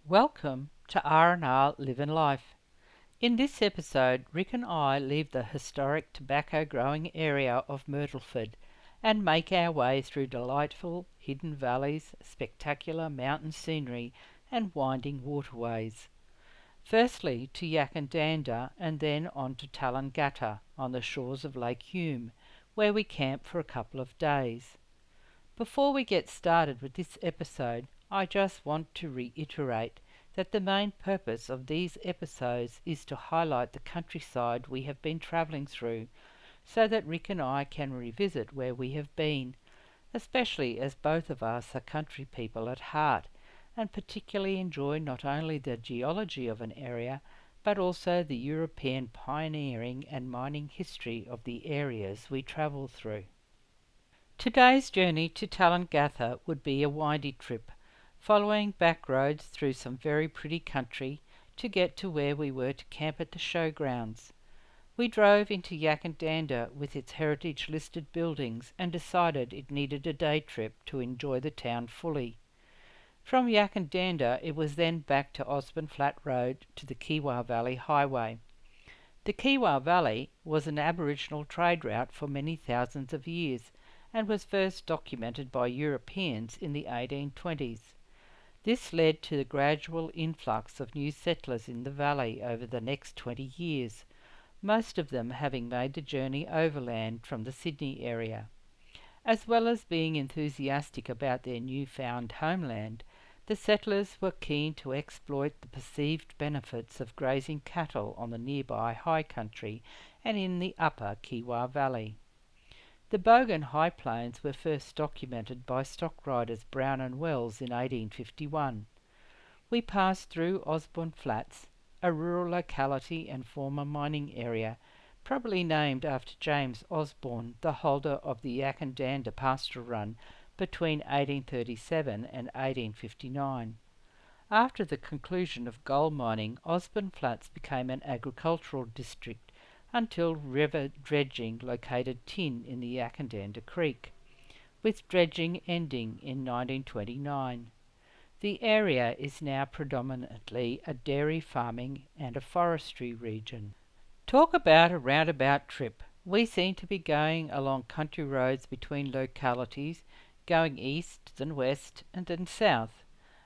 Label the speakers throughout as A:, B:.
A: Welcome to R&R Living Life. In this episode, Rick and I leave the historic tobacco growing area of Myrtleford and make our way through delightful hidden valleys, spectacular mountain scenery and winding waterways. Firstly to Yackandandah and then on to Tallangatta on the shores of Lake Hume, where we camp for a couple of days. Before we get started with this episode, I just want to reiterate that the main purpose of these episodes is to highlight the countryside we have been travelling through, so that Rick and I can revisit where we have been, especially as both of us are country people at heart, and particularly enjoy not only the geology of an area, but also the European pioneering and mining history of the areas we travel through. Today's journey to Tallangatta would be a windy trip, following back roads through some very pretty country to get to where we were to camp at the showgrounds. We drove into Yackandandah with its heritage listed buildings and decided it needed a day trip to enjoy the town fully. From Yackandandah it was then back to Osborne Flat Road to the Kiewa Valley Highway. The Kiewa Valley was an Aboriginal trade route for many thousands of years and was first documented by Europeans in the 1820s. This led to the gradual influx of new settlers in the valley over the next 20 years, most of them having made the journey overland from the Sydney area. As well as being enthusiastic about their newfound homeland, the settlers were keen to exploit the perceived benefits of grazing cattle on the nearby high country and in the upper Kiewa Valley. The Bogan High Plains were first documented by stock riders Brown and Wells in 1851. We passed through Osborne Flats, a rural locality and former mining area, probably named after James Osborne, the holder of the Yackandandah pasture run between 1837 and 1859. After the conclusion of gold mining, Osborne Flats became an agricultural district until river dredging located tin in the Yackandandah Creek, with dredging ending in 1929. The area is now predominantly a dairy farming and a forestry region. Talk about a roundabout trip. We seem to be going along country roads between localities, going east, then west, and then south.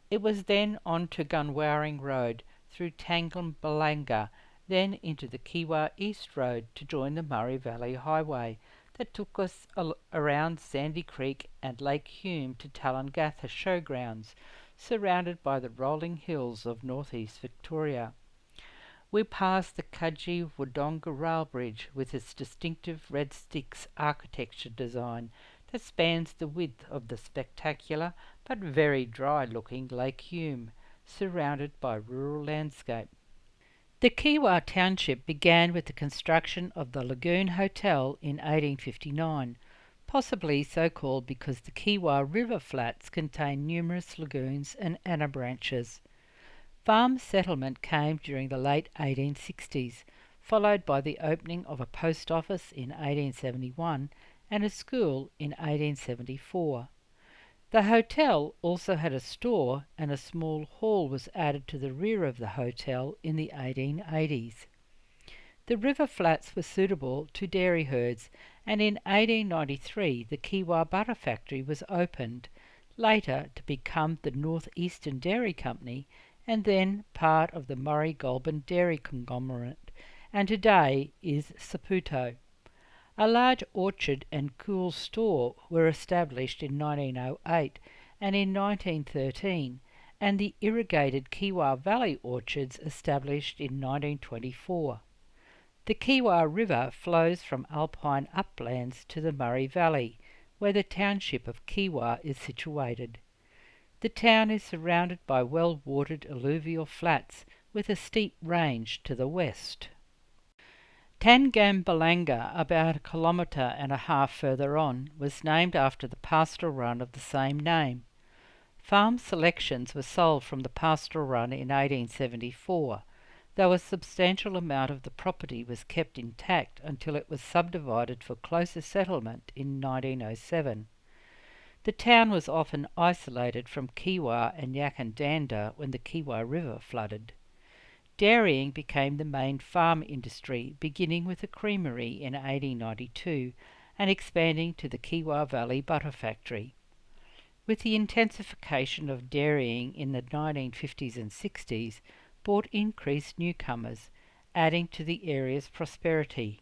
A: It was then on to Gunwaring Road through Tallangatta, then into the Kiewa East Road to join the Murray Valley Highway that took us around Sandy Creek and Lake Hume to Tallangatta Showgrounds, surrounded by the rolling hills of northeast Victoria. We passed the Kudji Wodonga Rail Bridge with its distinctive red sticks architecture design that spans the width of the spectacular but very dry-looking Lake Hume, surrounded by rural landscape. The Kiewa township began with the construction of the Lagoon Hotel in 1859, possibly so called because the Kiewa River flats contain numerous lagoons and anabranches. Farm settlement came during the late 1860s, followed by the opening of a post office in 1871 and a school in 1874. The hotel also had a store, and a small hall was added to the rear of the hotel in the 1880s. The river flats were suitable to dairy herds, and in 1893 the Kiewa Butter Factory was opened, later to become the North Eastern Dairy Company, and then part of the Murray Goulburn Dairy Conglomerate, and today is Saputo. A large orchard and cool store were established in 1908 and in 1913, and the irrigated Kiewa Valley orchards established in 1924. The Kiewa River flows from alpine uplands to the Murray Valley, where the township of Kiewa is situated. The town is surrounded by well-watered alluvial flats with a steep range to the west. Tangambalanga, about a kilometre and a half further on, was named after the pastoral run of the same name. Farm selections were sold from the pastoral run in 1874, though a substantial amount of the property was kept intact until it was subdivided for closer settlement in 1907. The town was often isolated from Kiwa and Yakandanda when the Kiwa River flooded. Dairying became the main farm industry, beginning with a creamery in 1892 and expanding to the Kiwa Valley Butter Factory. With the intensification of dairying in the 1950s and 60s, brought increased newcomers, adding to the area's prosperity.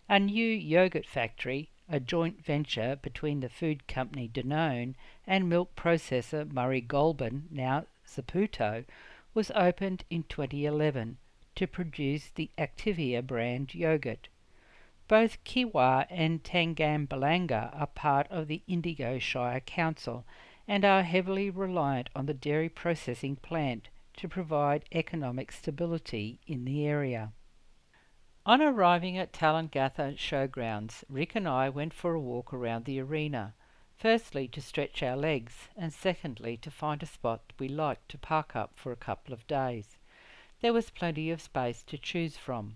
A: A new yogurt factory, a joint venture between the food company Danone and milk processor Murray Goulburn, now Saputo, was opened in 2011 to produce the Activia brand yogurt. Both Kiwa and Tangambalanga are part of the Indigo Shire Council and are heavily reliant on the dairy processing plant to provide economic stability in the area. On arriving at Tallangatta Showgrounds, Rick and I went for a walk around the arena, firstly to stretch our legs, and secondly to find a spot we liked to park up for a couple of days. There was plenty of space to choose from.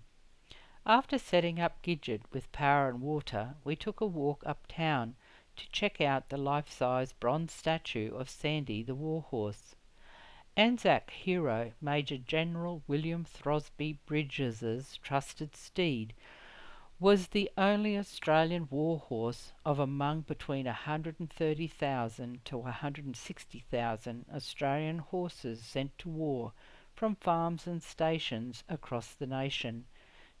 A: After setting up Gidget with power and water, we took a walk uptown to check out the life-size bronze statue of Sandy the Warhorse. Anzac hero Major General William Throsby Bridges' trusted steed was the only Australian warhorse of among between 130,000 to 160,000 Australian horses sent to war from farms and stations across the nation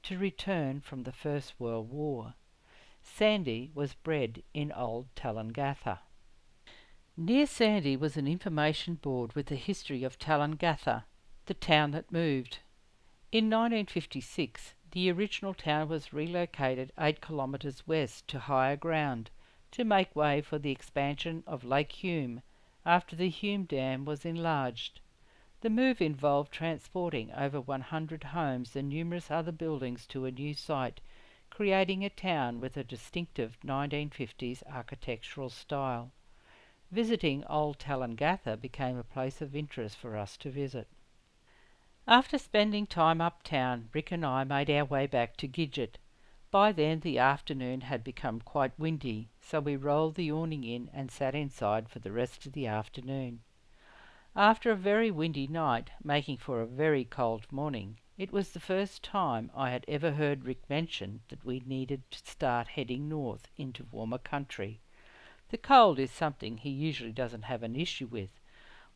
A: to return from the First World War. Sandy was bred in Old Tallangatta. Near Sandy was an information board with the history of Tallangatta, the town that moved. In 1956, the original town was relocated 8 kilometres west to higher ground to make way for the expansion of Lake Hume after the Hume Dam was enlarged. The move involved transporting over 100 homes and numerous other buildings to a new site, creating a town with a distinctive 1950s architectural style. Visiting Old Tallangatta became a place of interest for us to visit. After spending time uptown, Rick and I made our way back to Gidget. By then the afternoon had become quite windy, so we rolled the awning in and sat inside for the rest of the afternoon. After a very windy night, making for a very cold morning, it was the first time I had ever heard Rick mention that we needed to start heading north into warmer country. The cold is something he usually doesn't have an issue with,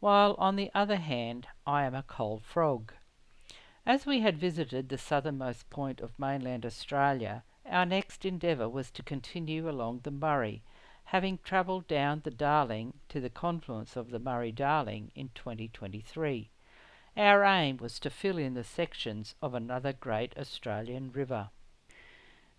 A: while on the other hand I am a cold frog. As we had visited the southernmost point of mainland Australia, our next endeavour was to continue along the Murray, having travelled down the Darling to the confluence of the Murray-Darling in 2023. Our aim was to fill in the sections of another great Australian river.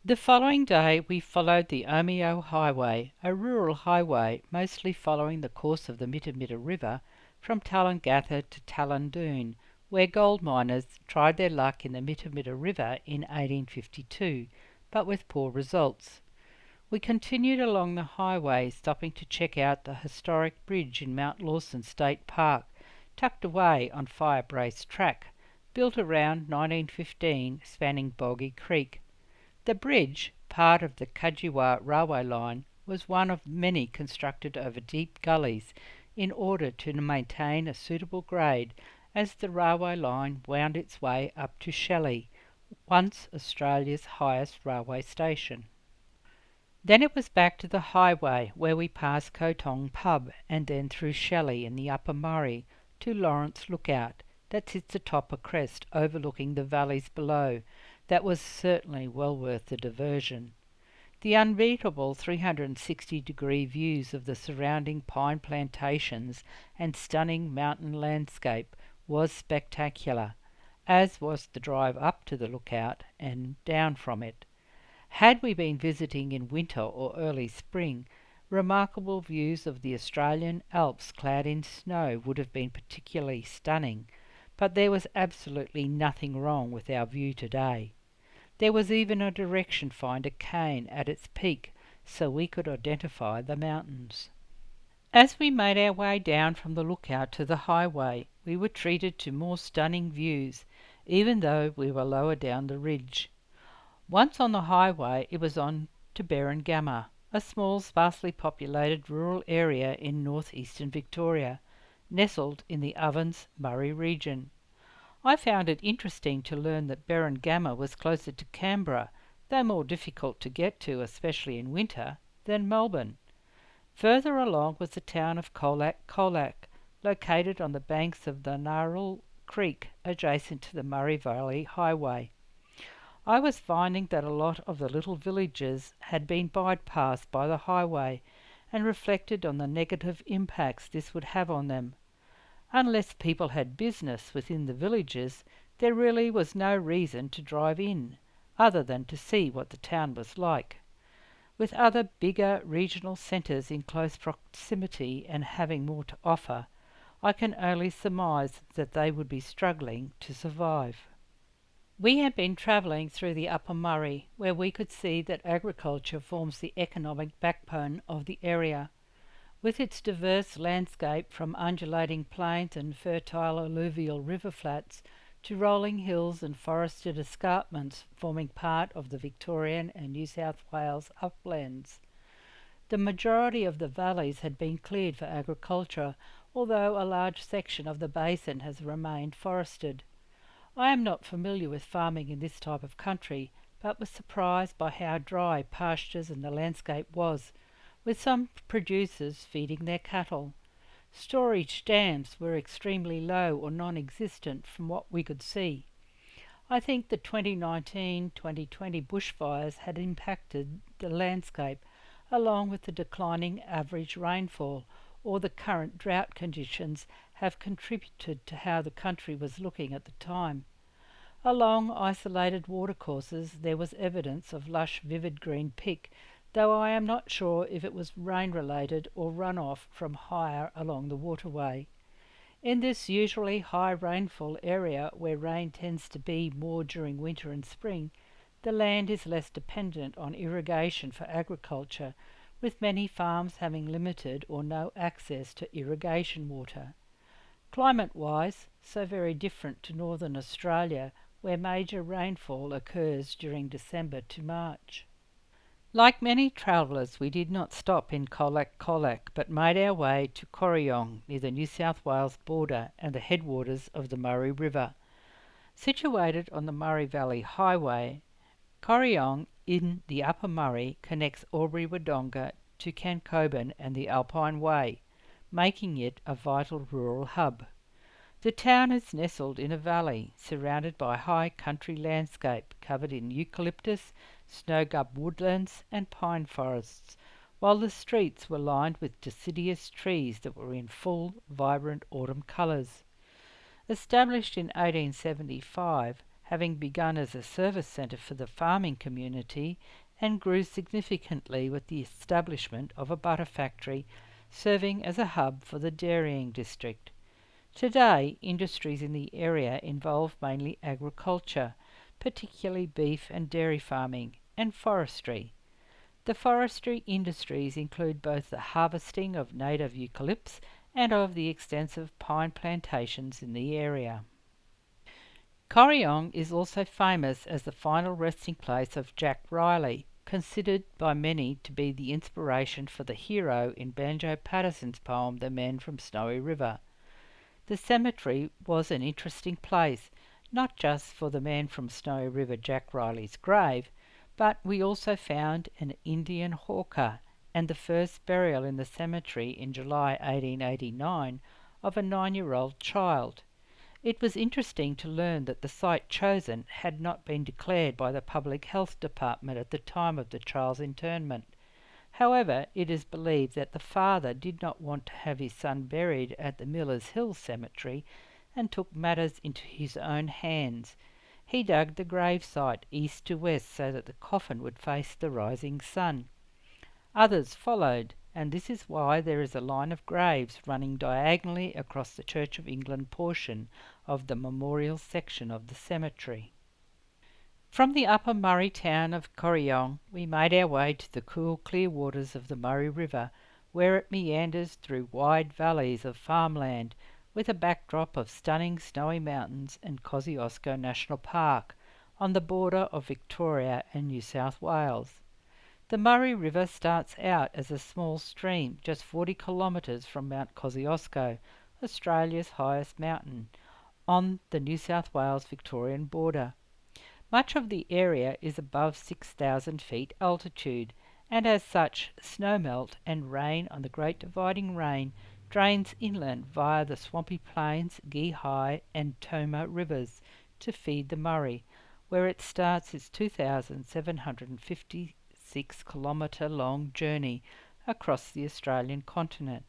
A: The following day we followed the Omeo Highway, a rural highway mostly following the course of the Mittamitta River from Tallangatta to Tallandoon, where gold miners tried their luck in the Mittamitta River in 1852, but with poor results. We continued along the highway, stopping to check out the historic bridge in Mount Lawson State Park, tucked away on Firebrace Track, built around 1915, spanning Boggy Creek. The bridge, part of the Kajiwa railway line, was one of many constructed over deep gullies in order to maintain a suitable grade as the railway line wound its way up to Shelley, once Australia's highest railway station. Then it was back to the highway where we passed Kotong Pub and then through Shelley in the Upper Murray to Lawrence Lookout that sits atop a crest overlooking the valleys below. That was certainly well worth the diversion. The unbeatable 360-degree views of the surrounding pine plantations and stunning mountain landscape was spectacular, as was the drive up to the lookout and down from it. Had we been visiting in winter or early spring, remarkable views of the Australian Alps clad in snow would have been particularly stunning, but there was absolutely nothing wrong with our view today. There was even a direction finder cane at its peak, so we could identify the mountains. As we made our way down from the lookout to the highway, we were treated to more stunning views, even though we were lower down the ridge. Once on the highway, it was on to Berengama, a small, sparsely populated rural area in northeastern Victoria, nestled in the Ovens-Murray region. I found it interesting to learn that Berengama was closer to Canberra, though more difficult to get to, especially in winter, than Melbourne. Further along was the town of Colac, located on the banks of the Narrul Creek, adjacent to the Murray Valley Highway. I was finding that a lot of the little villages had been bypassed by the highway, and reflected on the negative impacts this would have on them. Unless people had business within the villages, there really was no reason to drive in, other than to see what the town was like. With other bigger regional centres in close proximity and having more to offer, I can only surmise that they would be struggling to survive. We had been travelling through the Upper Murray, where we could see that agriculture forms the economic backbone of the area. With its diverse landscape from undulating plains and fertile alluvial river flats to rolling hills and forested escarpments forming part of the Victorian and New South Wales uplands. The majority of the valleys had been cleared for agriculture, although a large section of the basin has remained forested. I am not familiar with farming in this type of country, but was surprised by how dry pastures and the landscape was, with some producers feeding their cattle. Storage dams were extremely low or non-existent from what we could see. I think the 2019-2020 bushfires had impacted the landscape, along with the declining average rainfall, or the current drought conditions have contributed to how the country was looking at the time. Along isolated watercourses there was evidence of lush vivid green pick, though I am not sure if it was rain-related or runoff from higher along the waterway. In this usually high rainfall area, where rain tends to be more during winter and spring, the land is less dependent on irrigation for agriculture, with many farms having limited or no access to irrigation water. Climate-wise, so very different to northern Australia, where major rainfall occurs during December to March. Like many travellers, we did not stop in Colac, but made our way to Corryong, near the New South Wales border and the headwaters of the Murray River. Situated on the Murray Valley Highway, Corryong in the Upper Murray connects Albury-Wodonga to Cancoban and the Alpine Way, making it a vital rural hub. The town is nestled in a valley, surrounded by high country landscape covered in eucalyptus, snow-gum woodlands and pine forests, while the streets were lined with deciduous trees that were in full, vibrant autumn colours. Established in 1875, having begun as a service centre for the farming community, and grew significantly with the establishment of a butter factory, serving as a hub for the dairying district. Today, industries in the area involve mainly agriculture, particularly beef and dairy farming, and forestry. The forestry industries include both the harvesting of native eucalypts and of the extensive pine plantations in the area. Corryong is also famous as the final resting place of Jack Riley, considered by many to be the inspiration for the hero in Banjo Paterson's poem The Man from Snowy River. The cemetery was an interesting place, not just for the man from Snowy River Jack Riley's grave, but we also found an Indian hawker and the first burial in the cemetery in July 1889 of a 9-year-old child. It was interesting to learn that the site chosen had not been declared by the Public Health Department at the time of the child's internment. However, it is believed that the father did not want to have his son buried at the Millers Hill Cemetery and took matters into his own hands. He dug the gravesite east to west so that the coffin would face the rising sun. Others followed, and this is why there is a line of graves running diagonally across the Church of England portion of the memorial section of the cemetery. From the Upper Murray town of Corryong, we made our way to the cool, clear waters of the Murray River, where it meanders through wide valleys of farmland, with a backdrop of stunning snowy mountains and Kosciuszko National Park, on the border of Victoria and New South Wales. The Murray River starts out as a small stream just 40 kilometres from Mount Kosciuszko, Australia's highest mountain, on the New South Wales-Victorian border. Much of the area is above 6,000 feet altitude, and as such, snowmelt and rain on the Great Dividing Range drains inland via the swampy plains, Gee High and Tomah rivers to feed the Murray, where it starts its 2,756-kilometre long journey across the Australian continent.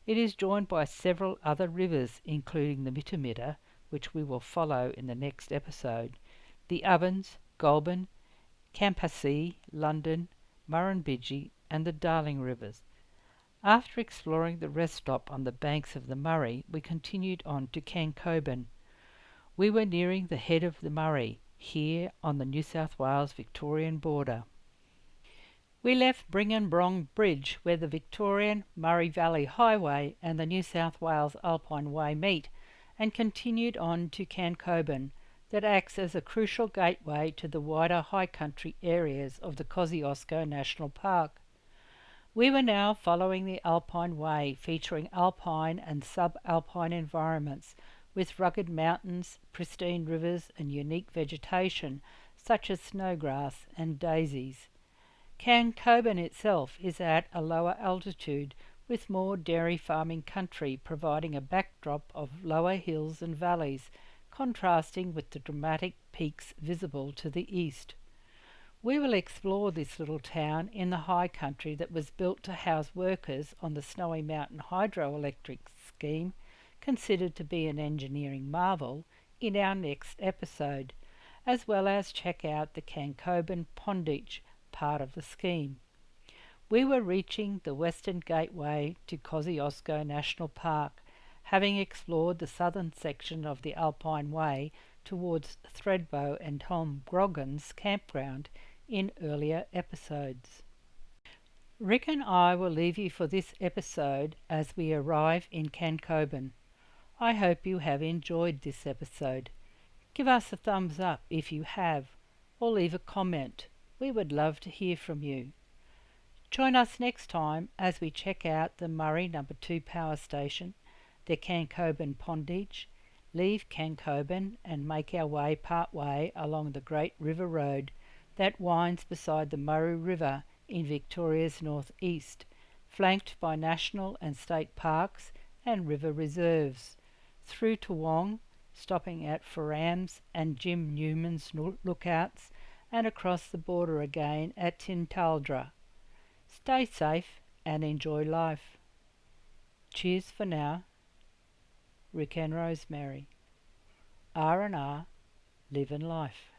A: It is joined by several other rivers, including the Mittamitta, which we will follow in the next episode, the Ovens, Goulburn, Campaspe, London, Murrumbidgee and the Darling rivers. After exploring the rest stop on the banks of the Murray, we continued on to Cancoban. We were nearing the head of the Murray, here on the New South Wales-Victorian border. We left Bringenbrong Bridge, where the Victorian Murray Valley Highway and the New South Wales Alpine Way meet, and continued on to Cancoban, that acts as a crucial gateway to the wider high country areas of the Kosciuszko National Park. We were now following the Alpine Way, featuring alpine and subalpine environments with rugged mountains, pristine rivers and unique vegetation such as snowgrass and daisies. Cancoban itself is at a lower altitude with more dairy farming country providing a backdrop of lower hills and valleys, contrasting with the dramatic peaks visible to the east. We will explore this little town in the high country that was built to house workers on the Snowy Mountain hydroelectric scheme, considered to be an engineering marvel, in our next episode, as well as check out the Cancoban Pondage, part of the scheme. We were reaching the western gateway to Kosciuszko National Park, having explored the southern section of the Alpine Way towards Thredbo and Tom Grogan's campground in earlier episodes. Rick and I will leave you for this episode as we arrive in Cancoban. I hope you have enjoyed this episode. Give us a thumbs up if you have, or leave a comment. We would love to hear from you. Join us next time as we check out the Murray No. 2 power station, the Cancoban Pondage, leave Cancoban and make our way part way along the Great River Road that winds beside the Murray River in Victoria's northeast, flanked by national and state parks and river reserves, through to Wong, stopping at Ferrams and Jim Newman's lookouts, and across the border again at Tintaldra. Stay safe and enjoy life. Cheers for now. Rick and Rosemary. R&R, living life.